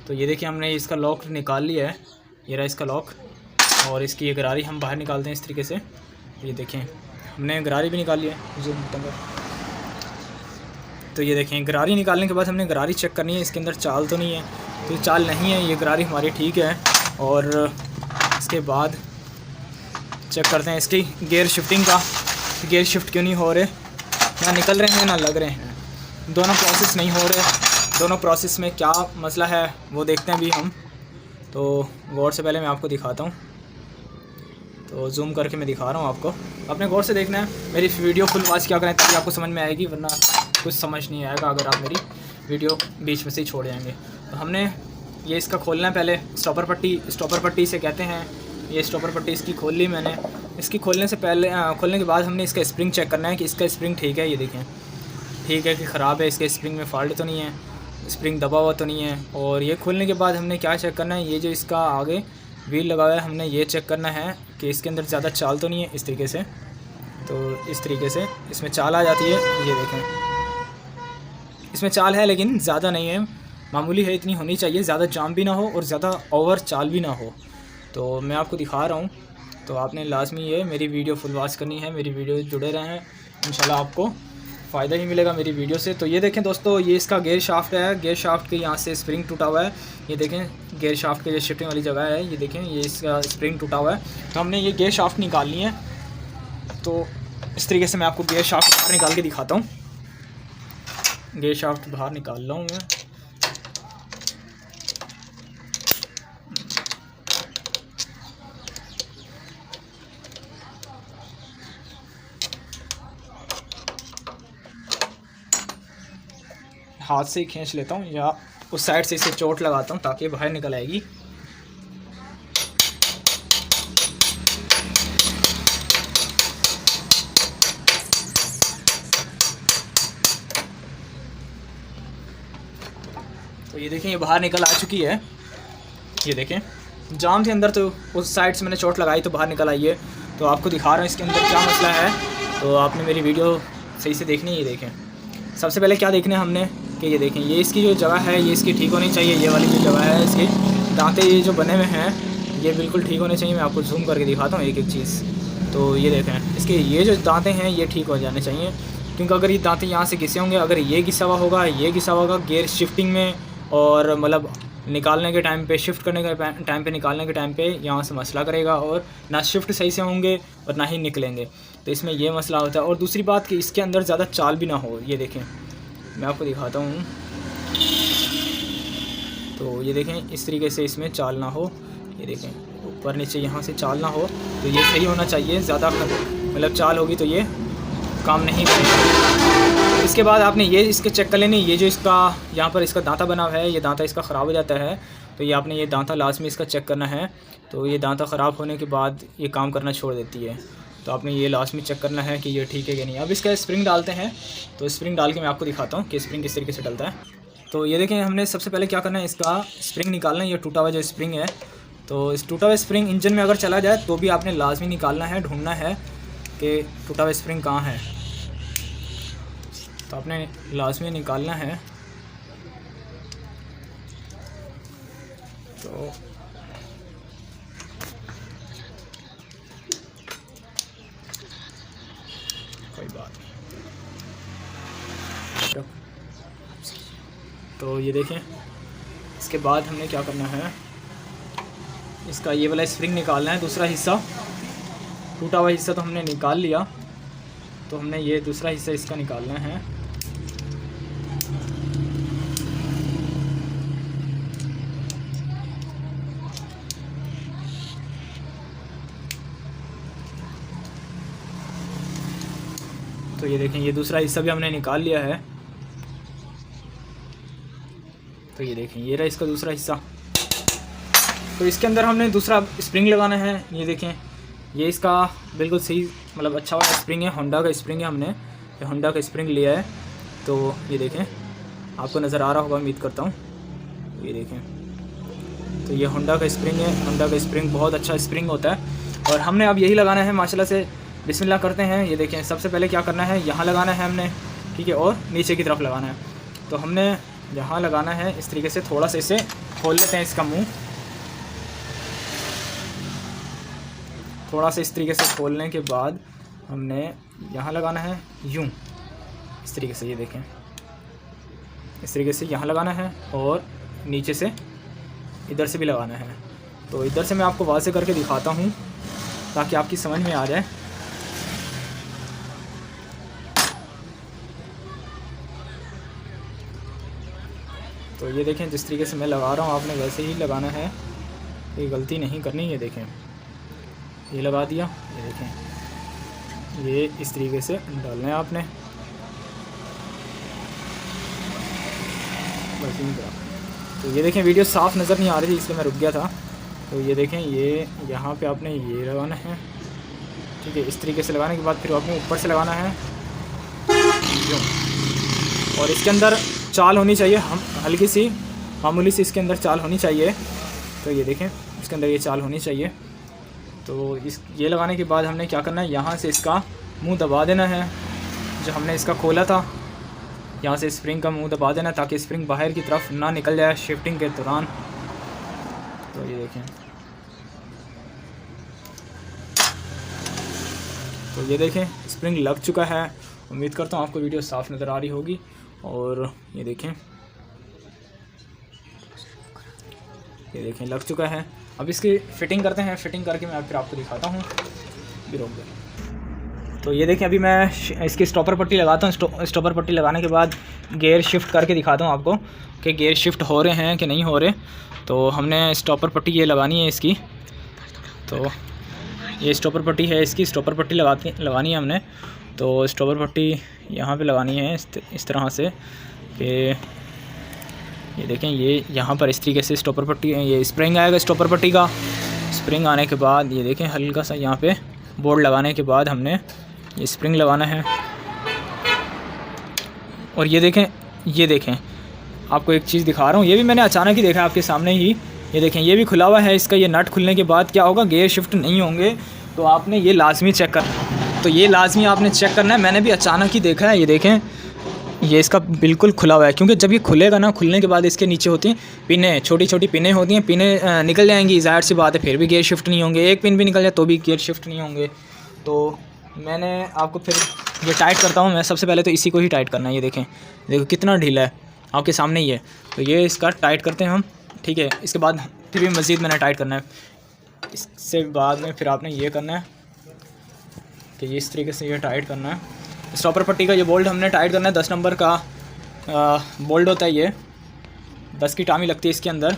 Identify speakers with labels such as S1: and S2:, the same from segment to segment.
S1: तो ये देखिए हमने इसका लॉक निकाल लिया है, ये रहा इसका लॉक। और इसकी ये गरारी हम बाहर निकालते हैं इस तरीके से। ये देखें हमने गरारी भी निकाल लिया है जूम तंग। तो ये देखें गरारी निकालने के बाद हमने गरारी चेक करनी है इसके अंदर चाल तो नहीं है। तो ये चाल नहीं है, ये गरारी हमारी ठीक है। और इसके बाद चेक करते हैं इसकी गियर शिफ्टिंग का, गियर शिफ्ट क्यों नहीं हो रहे, ना निकल रहे हैं ना लग रहे हैं, दोनों प्रोसेस नहीं हो रहे। दोनों प्रोसेस में क्या मसला है वो देखते हैं अभी हम। तो गौर से पहले मैं आपको दिखाता हूँ, तो जूम करके मैं दिखा रहा हूँ आपको, अपने गौर से देखना है। मेरी वीडियो फुल वॉच क्या करें तभी आपको समझ में आएगी, वरना कुछ समझ नहीं आएगा अगर आप मेरी वीडियो बीच में से ही छोड़ जाएंगे। तो हमने ये इसका खोलना है पहले, स्टॉपर पट्टी इसे कहते हैं। ये स्टॉपर पट्टी इसकी खोल ली मैंने। इसकी खोलने से पहले खोलने के बाद हमने इसका स्प्रिंग चेक करना है कि इसका स्प्रिंग ठीक है। ये देखें ठीक है कि ख़राब है, इसके स्प्रिंग में फॉल्ट तो नहीं है, स्प्रिंग दबा हुआ तो नहीं है। और ये खोलने के बाद हमने क्या चेक करना है, ये जो इसका आगे व्हील लगा हुआ है हमने ये चेक करना है कि इसके अंदर ज़्यादा चाल तो नहीं है। इस तरीके से, तो इस तरीके से इसमें चाल आ जाती है। ये देखें इसमें चाल है लेकिन ज़्यादा नहीं है, मामूली है, इतनी होनी चाहिए, ज़्यादा जाम भी ना हो और ज़्यादा ओवर चाल भी ना हो। तो मैं आपको दिखा रहा हूँ, तो आपने लाजमी ये मेरी वीडियो फुल वॉच करनी है, मेरी वीडियो जुड़े रहें, इंशाल्लाह आपको फ़ायदा ही मिलेगा मेरी वीडियो से। तो ये देखें दोस्तों, ये इसका गियर शाफ्ट है, गियर शाफ्ट के यहाँ से स्प्रिंग टूटा हुआ है। ये देखें गियर शाफ्ट के जो शिफ्टिंग वाली जगह है, ये देखें ये इसका स्प्रिंग टूटा हुआ है। तो हमने ये गियर शाफ्ट निकालनी है। तो इस तरीके से मैं आपको गियर शाफ्ट बाहर निकाल के दिखाता हूँ। गियर शाफ्ट बाहर निकाल रहा हूँ मैं। हाथ से ही खींच लेता हूँ या उस साइड से इसे चोट लगाता हूँ ताकि बाहर निकल आएगी। तो ये देखें ये बाहर निकल आ चुकी है। ये देखें जाम थी अंदर, तो उस साइड से मैंने चोट लगाई तो बाहर निकल आई है। तो आपको दिखा रहा हूँ इसके अंदर क्या मसला है, तो आपने मेरी वीडियो सही से देखनी है। ये देखें सबसे पहले क्या देखना है हमने कि ये देखें ये इसकी जो जगह है ये इसकी ठीक होनी चाहिए। ये वाली जो जगह है इसके दांते ये जो बने हुए हैं ये बिल्कुल ठीक होने चाहिए। मैं आपको जूम करके दिखाता हूँ एक एक चीज़। तो ये देखें इसके ये जो दांते हैं ये ठीक हो जाने चाहिए, क्योंकि अगर ये दांते यहाँ से घिसे होंगे, अगर ये घिसा हुआ होगा, ये घिसा हुआ होगा गियर शिफ्टिंग में और मतलब निकालने के टाइम पे, शिफ्ट करने के टाइम पे, निकालने के टाइम पे यहाँ से मसला करेगा और ना शिफ्ट सही से होंगे और ना ही निकलेंगे। तो इसमें ये मसला होता है। और दूसरी बात कि इसके अंदर ज़्यादा चाल भी ना हो। ये देखें मैं आपको दिखाता हूँ, तो ये देखें इस तरीके से इसमें चाल ना हो। ये देखें ऊपर नीचे यहाँ से चाल ना हो, तो ये सही होना चाहिए। ज़्यादा मतलब चाल होगी तो ये काम नहीं करेगा। इसके बाद आपने ये इसके चेक कर लेने, ये जो इसका यहाँ पर इसका दांता बना हुआ है, ये दांता इसका ख़राब हो जाता है, तो ये आपने ये दांता लाजमी इसका चेक करना है। तो ये दांता ख़राब होने के बाद ये काम करना छोड़ देती है, तो आपने ये लाजमी चेक करना है कि ये ठीक है कि नहीं। अब इसका स्प्रिंग डालते हैं, तो स्प्रिंग डाल के मैं आपको दिखाता हूँ कि स्प्रिंग किस तरीके से डलता है। तो ये देखें हमने सबसे पहले क्या करना है, इसका स्प्रिंग निकालना है। ये टूटा हुआ जो स्प्रिंग है, तो इस टूटा हुआ स्प्रिंग इंजन में अगर चला जाए तो भी आपने लाजमी निकालना है, ढूंढना है कि टूटा हुआ स्प्रिंग कहाँ है। तो आपने लाजमी निकालना है। तो कोई बात नहीं। तो ये देखें इसके बाद हमने क्या करना है, इसका ये वाला स्प्रिंग निकालना है। दूसरा हिस्सा टूटा हुआ हिस्सा तो हमने निकाल लिया, तो हमने ये दूसरा हिस्सा इसका निकालना है। तो ये देखें ये दूसरा हिस्सा भी हमने निकाल लिया है। तो ये देखें ये रहा इसका दूसरा हिस्सा। तो इसके अंदर हमने दूसरा स्प्रिंग लगाना है। ये देखें ये इसका बिल्कुल सही मतलब अच्छा वाला स्प्रिंग है, होंडा का स्प्रिंग है। हमने ये होंडा का स्प्रिंग लिया है। तो ये देखें आपको नज़र आ रहा होगा उम्मीद करता हूँ। ये देखें तो ये होंडा का स्प्रिंग है। होंडा का स्प्रिंग बहुत अच्छा स्प्रिंग होता है और हमने अब यही लगाना है माशाल्लाह से। बिस्मिल्लाह करते हैं। ये देखें सबसे पहले क्या करना है, यहाँ लगाना है हमने, ठीक है, और नीचे की तरफ लगाना है। तो हमने यहाँ लगाना है इस तरीके से। थोड़ा सा इसे खोल लेते हैं इसका मुंह, थोड़ा सा इस तरीके से खोलने के बाद हमने यहाँ लगाना है यूँ इस तरीके से। ये देखें इस तरीके से यहाँ लगाना है और नीचे से इधर से भी लगाना है। तो इधर से मैं आपको वाज़े करके दिखाता हूँ ताकि आपकी समझ में आ जाए। तो ये देखें जिस तरीके से मैं लगा रहा हूँ आपने वैसे ही लगाना है, कोई गलती नहीं करनी। ये देखें ये लगा दिया, ये देखें ये इस तरीके से डालना है आपने, बस यूँ करा। तो ये देखें वीडियो साफ़ नज़र नहीं आ रही थी इसलिए मैं रुक गया था। तो ये देखें ये यहाँ पे आपने ये लगाना है, ठीक है। इस तरीके से लगाने के बाद फिर आपने ऊपर से लगाना है यूँ, और इसके अंदर चाल होनी चाहिए, हम हल्की सी मामूली सी इसके अंदर चाल होनी चाहिए। तो ये देखें इसके अंदर ये चाल होनी चाहिए। तो इस ये लगाने के बाद हमने क्या करना है, यहाँ से इसका मुंह दबा देना है, जो हमने इसका खोला था यहाँ से स्प्रिंग का मुंह दबा देना ताकि स्प्रिंग बाहर की तरफ ना निकल जाए शिफ्टिंग के दौरान। तो ये देखें, तो ये देखें स्प्रिंग लग चुका है। उम्मीद करता हूँ आपको वीडियो साफ़ नज़र आ रही होगी। और ये देखें लग चुका है। अब इसकी फ़िटिंग करते हैं, फ़िटिंग करके मैं फिर आपको दिखाता हूँ। भी रोक दे। तो ये देखें अभी मैं इसकी स्टॉपर पट्टी लगाता हूँ। स्टॉपर पट्टी लगाने के बाद गियर शिफ्ट करके दिखाता हूँ आपको कि गियर शिफ्ट हो रहे हैं कि नहीं हो रहे। तो हमने स्टॉपर पट्टी ये लगानी है इसकी। तो ये स्टॉपर पट्टी है इसकी, स्टॉपर पट्टी लगानी है हमने। तो स्टॉपर पट्टी यहाँ पे लगानी है इस तरह से कि ये देखें ये यहाँ पर इस तरीके से स्टॉपर पट्टी, ये स्प्रिंग आएगा स्टॉपर पट्टी का। स्प्रिंग आने के बाद ये देखें हल्का सा यहाँ पे बोर्ड लगाने के बाद हमने ये स्प्रिंग लगाना है। और ये देखें आपको एक चीज़ दिखा रहा हूँ, ये भी मैंने अचानक ही देखा आपके सामने ही। ये देखें ये भी खुला हुआ है इसका। ये नट खुलने के बाद क्या होगा, गियर शिफ्ट नहीं होंगे। तो आपने ये लाजमी चेक करना, तो ये लाजमी आपने चेक करना है। मैंने भी अचानक ही देखा है। ये देखें ये इसका बिल्कुल खुला हुआ है, क्योंकि जब ये खुलेगा ना, खुलने के बाद इसके नीचे होती हैं पिनें, छोटी छोटी पिनें होती हैं। पिनें निकल जाएंगी, ज़ाहिर सी बात है फिर भी गियर शिफ्ट नहीं होंगे। एक पिन भी निकल जाए तो भी गियर शिफ्ट नहीं होंगे। तो मैंने आपको फिर ये टाइट करता हूँ मैं। सबसे पहले तो इसी को ही टाइट करना है। ये देखें देखो कितना ढीला है, आपके सामने ही है। तो ये इसका टाइट करते हैं हम, ठीक है। इसके बाद फिर भी मज़ीद मैंने टाइट करना है। इससे बाद में फिर आपने ये करना है कि ये इस तरीके से ये टाइट करना है। स्टॉपर पट्टी का ये बोल्ट हमने टाइट करना है। 10 नंबर का बोल्ट होता है, ये 10 की टामी लगती है इसके अंदर।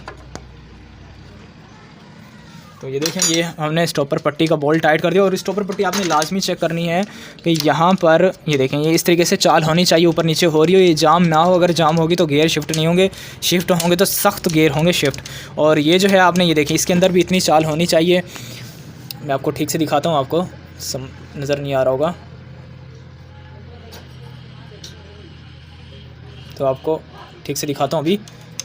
S1: तो ये देखें ये हमने स्टॉपर पट्टी का बोल्ट टाइट कर दिया। और स्टॉपर पट्टी आपने लाजमी चेक करनी है कि यहाँ पर ये देखें ये इस तरीके से चाल होनी चाहिए, ऊपर नीचे हो रही हो, ये जाम ना हो। अगर जाम होगी तो गियर शिफ्ट नहीं होंगे, शिफ्ट होंगे तो सख्त गियर होंगे शिफ्ट। और ये जो है आपने ये देखें इसके अंदर भी इतनी चाल होनी चाहिए। मैं आपको ठीक से दिखाता हूँ, आपको नज़र नहीं आ रहा होगा तो आपको ठीक से दिखाता हूँ। अभी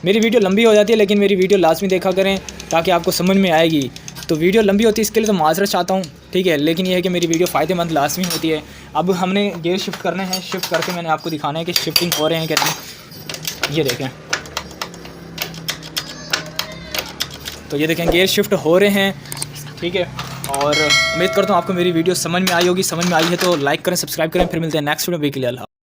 S1: मेरी वीडियो लंबी हो जाती है, लेकिन मेरी वीडियो लाजमी देखा करें ताकि आपको समझ में आएगी। तो वीडियो लंबी होती है इसके लिए तो माजरत चाहता हूँ, ठीक है। लेकिन ये है कि मेरी वीडियो फ़ायदेमंद लाजमी होती है। अब हमने गियर शिफ्ट करने हैं, शिफ्ट करके मैंने आपको दिखाना है कि शिफ्टिंग हो रहे हैं क्या नहीं। ये देखें, तो ये देखें गियर शिफ्ट हो रहे हैं, ठीक है। और उम्मीद करता हूँ आपको मेरी वीडियो समझ में आई होगी। समझ में आई है तो लाइक करें, सब्सक्राइब करें। फिर मिलते हैं नेक्स्ट वीडियो के लिए। अल्लाह।